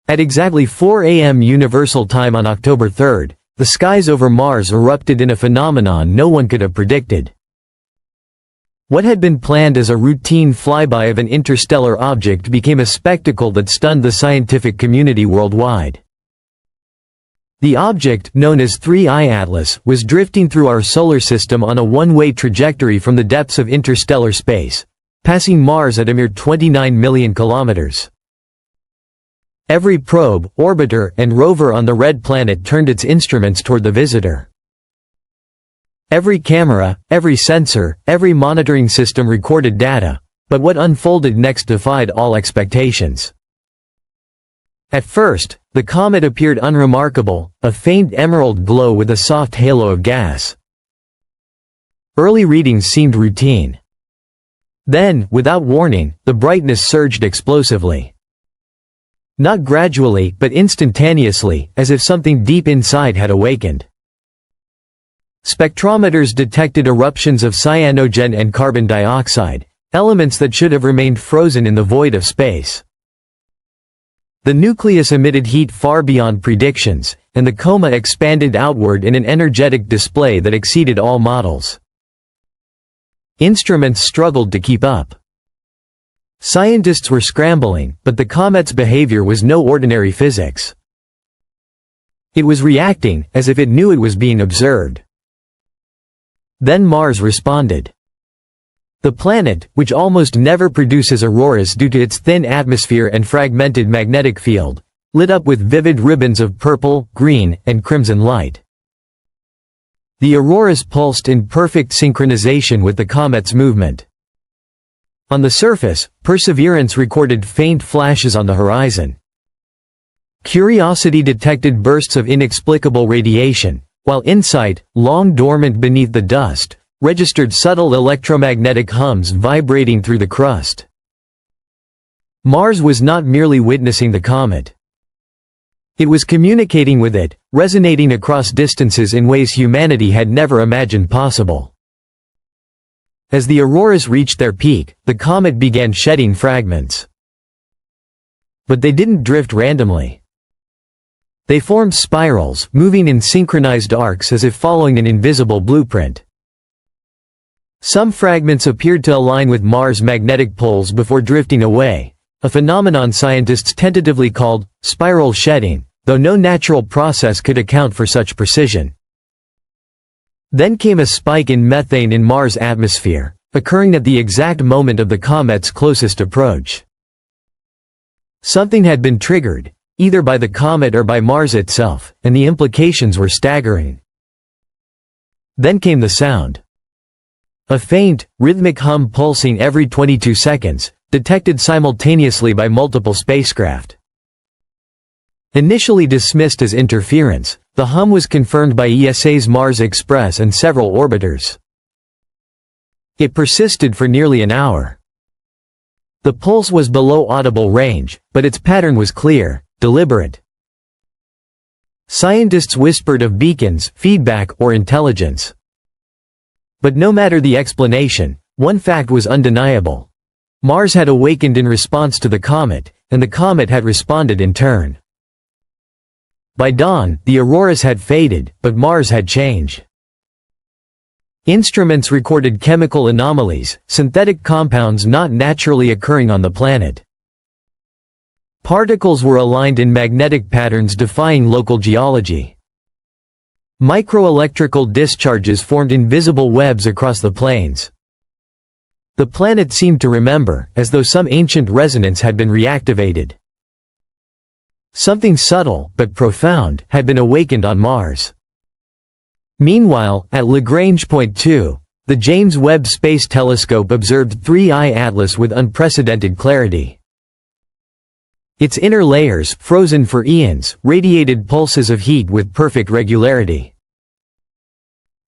At exactly 4 a.m. Universal Time on October 3, the skies over Mars erupted in a phenomenon no one could have predicted. What had been planned as a routine flyby of an interstellar object became a spectacle that stunned the scientific community worldwide. The object, known as 3I Atlas, was drifting through our solar system on a one-way trajectory from the depths of interstellar space, passing Mars at a mere 29 million kilometers. Every probe, orbiter, and rover on the red planet turned its instruments toward the visitor. Every camera, every sensor, every monitoring system recorded data, but what unfolded next defied all expectations. At first, the comet appeared unremarkable, a faint emerald glow with a soft halo of gas. Early readings seemed routine. Then, without warning, the brightness surged explosively. Not gradually, but instantaneously, as if something deep inside had awakened. Spectrometers detected eruptions of cyanogen and carbon dioxide, elements that should have remained frozen in the void of space. The nucleus emitted heat far beyond predictions, and the coma expanded outward in an energetic display that exceeded all models. Instruments struggled to keep up. Scientists were scrambling, but the comet's behavior was no ordinary physics. It was reacting, as if it knew it was being observed. Then Mars responded. The planet, which almost never produces auroras due to its thin atmosphere and fragmented magnetic field, lit up with vivid ribbons of purple, green, and crimson light. The auroras pulsed in perfect synchronization with the comet's movement. On the surface, Perseverance recorded faint flashes on the horizon. Curiosity detected bursts of inexplicable radiation, while Insight, long dormant beneath the dust, registered subtle electromagnetic hums vibrating through the crust. Mars was not merely witnessing the comet. It was communicating with it, resonating across distances in ways humanity had never imagined possible. As the auroras reached their peak, the comet began shedding fragments. But they didn't drift randomly. They formed spirals, moving in synchronized arcs as if following an invisible blueprint. Some fragments appeared to align with Mars' magnetic poles before drifting away, a phenomenon scientists tentatively called spiral shedding, though no natural process could account for such precision. Then came a spike in methane in Mars' atmosphere, occurring at the exact moment of the comet's closest approach. Something had been triggered, either by the comet or by Mars itself, and the implications were staggering. Then came the sound. A faint, rhythmic hum pulsing every 22 seconds, detected simultaneously by multiple spacecraft. Initially dismissed as interference, the hum was confirmed by ESA's Mars Express and several orbiters. It persisted for nearly an hour. The pulse was below audible range, but its pattern was clear, deliberate. Scientists whispered of beacons, feedback, or intelligence. But no matter the explanation, one fact was undeniable. Mars had awakened in response to the comet, and the comet had responded in turn. By dawn, the auroras had faded, but Mars had changed. Instruments recorded chemical anomalies, synthetic compounds not naturally occurring on the planet. Particles were aligned in magnetic patterns defying local geology. Microelectrical discharges formed invisible webs across the plains. The planet seemed to remember, as though some ancient resonance had been reactivated. Something subtle, but profound, had been awakened on Mars. Meanwhile, at Lagrange Point 2, the James Webb Space Telescope observed 3I Atlas with unprecedented clarity. Its inner layers, frozen for eons, radiated pulses of heat with perfect regularity.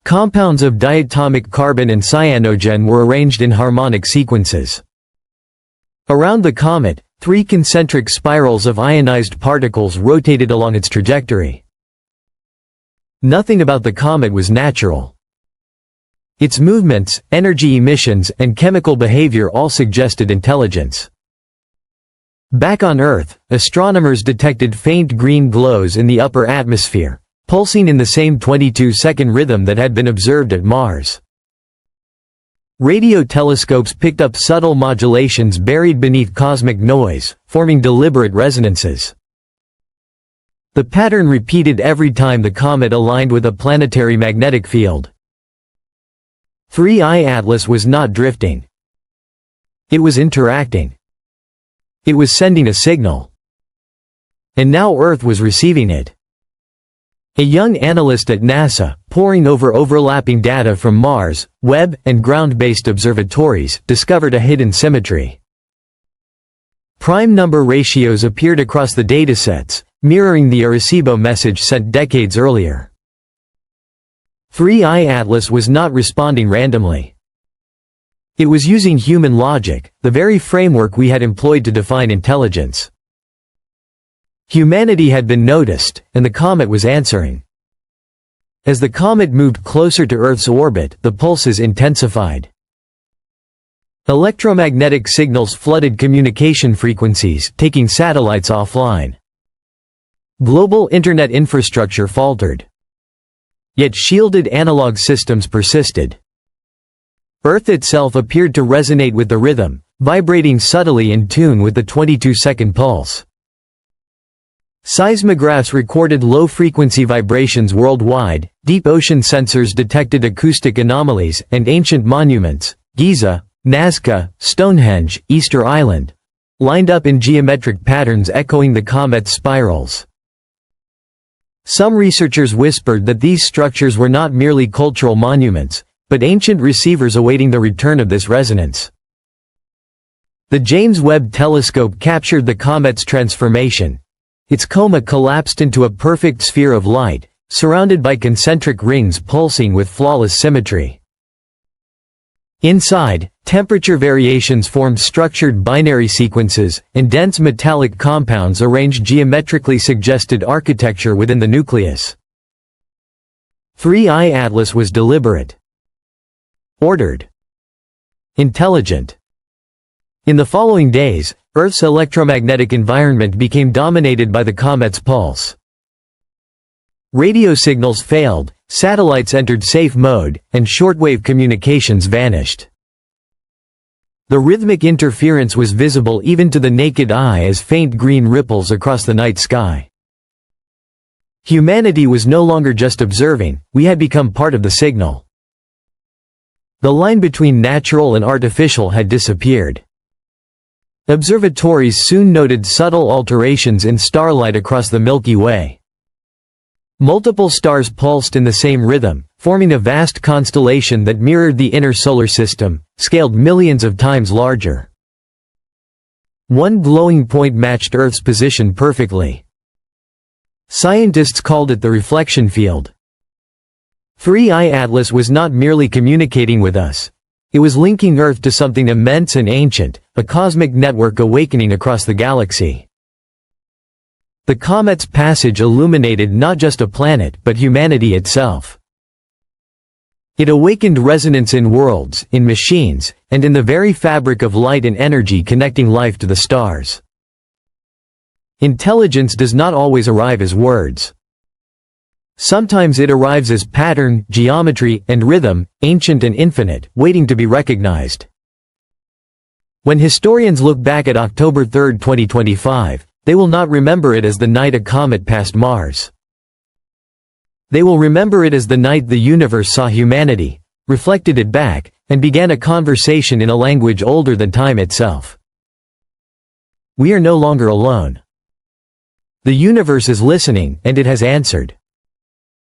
Compounds of diatomic carbon and cyanogen were arranged in harmonic sequences. Around the comet, 3 concentric spirals of ionized particles rotated along its trajectory. Nothing about the comet was natural. Its movements, energy emissions, and chemical behavior all suggested intelligence. Back on Earth, astronomers detected faint green glows in the upper atmosphere, pulsing in the same 22-second rhythm that had been observed at Mars. Radio telescopes picked up subtle modulations buried beneath cosmic noise, forming deliberate resonances. The pattern repeated every time the comet aligned with a planetary magnetic field. 3I Atlas was not drifting. It was interacting. It was sending a signal. And now Earth was receiving it. A young analyst at NASA, poring over overlapping data from Mars, Webb, and ground-based observatories, discovered a hidden symmetry. Prime number ratios appeared across the datasets, mirroring the Arecibo message sent decades earlier. 3I Atlas was not responding randomly. It was using human logic, the very framework we had employed to define intelligence. Humanity had been noticed, and the comet was answering. As the comet moved closer to Earth's orbit, the pulses intensified. Electromagnetic signals flooded communication frequencies, taking satellites offline. Global internet infrastructure faltered. Yet shielded analog systems persisted. Earth itself appeared to resonate with the rhythm, vibrating subtly in tune with the 22-second pulse. Seismographs recorded low-frequency vibrations worldwide, deep ocean sensors detected acoustic anomalies, and ancient monuments, Giza, Nazca, Stonehenge, Easter Island, lined up in geometric patterns echoing the comet's spirals. Some researchers whispered that these structures were not merely cultural monuments, but ancient receivers awaiting the return of this resonance. The James Webb Telescope captured the comet's transformation. Its coma collapsed into a perfect sphere of light, surrounded by concentric rings pulsing with flawless symmetry. Inside, temperature variations formed structured binary sequences, and dense metallic compounds arranged geometrically suggested architecture within the nucleus. 3I Atlas was deliberate, ordered, intelligent. In the following days, Earth's electromagnetic environment became dominated by the comet's pulse. Radio signals failed, satellites entered safe mode, and shortwave communications vanished. The rhythmic interference was visible even to the naked eye as faint green ripples across the night sky. Humanity was no longer just observing, we had become part of the signal. The line between natural and artificial had disappeared. Observatories soon noted subtle alterations in starlight across the Milky Way. Multiple stars pulsed in the same rhythm, forming a vast constellation that mirrored the inner solar system, scaled millions of times larger. One glowing point matched Earth's position perfectly. Scientists called it the reflection field. 3I Atlas was not merely communicating with us. It was linking Earth to something immense and ancient, a cosmic network awakening across the galaxy. The comet's passage illuminated not just a planet but humanity itself. It awakened resonance in worlds, in machines, and in the very fabric of light and energy connecting life to the stars. Intelligence does not always arrive as words. Sometimes it arrives as pattern, geometry, and rhythm, ancient and infinite, waiting to be recognized. When historians look back at October 3, 2025, they will not remember it as the night a comet passed Mars. They will remember it as the night the universe saw humanity, reflected it back, and began a conversation in a language older than time itself. We are no longer alone. The universe is listening, and it has answered.